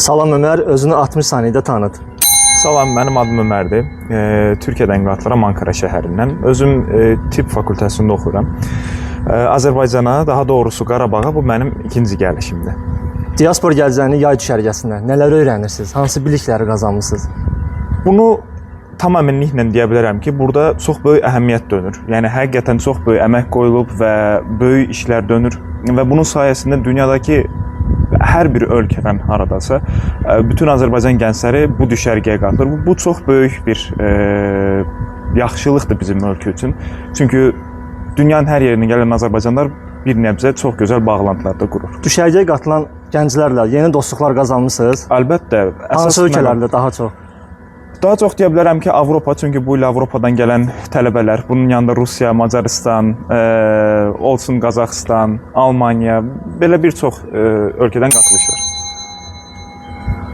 Salam Ömər, özünü 60 saniyədə tanıt. Salam, mənim adım Ömərdir. Türkiyədən qatıram, Ankara şəhərindən. Özüm tibb fakültəsində oxuyuram. Azərbaycana, daha doğrusu Qarabağa bu mənim ikinci gəlişimdir. Diaspor gəzəni yay düşərgəsində nələr öyrənirsiniz? Hansı bilikləri qazanmısınız? Bunu tam əminliklə deyə bilərəm ki, burada çox böyük əhəmiyyət dönür. Yəni həqiqətən çox böyük əmək qoyulub və böyük işlər dönür və bunun sayəsində dünyadakı hər bir ölkədən haradasa bütün Azərbaycan gəncləri bu düşərgəyə qatılır. Bu çox böyük bir yaxşılıqdır bizim ölkə üçün. Çünki dünyanın hər yerindən gələn Azərbaycanlılar bir nəbzə çox gözəl bağlantılar da qurur. Düşərgəyə qatılan gənclərlə yeni dostluqlar qazanmısınız? Əlbəttə. Hansı ölkələrdə daha çox? Daha çox deyə bilərəm ki, Avropa, çünki bu il Avropadan gələn tələbələr, bunun yanında Rusiya, Macaristan, olsun Qazaxıstan, Almaniya, belə bir çox ölkədən qatılış var.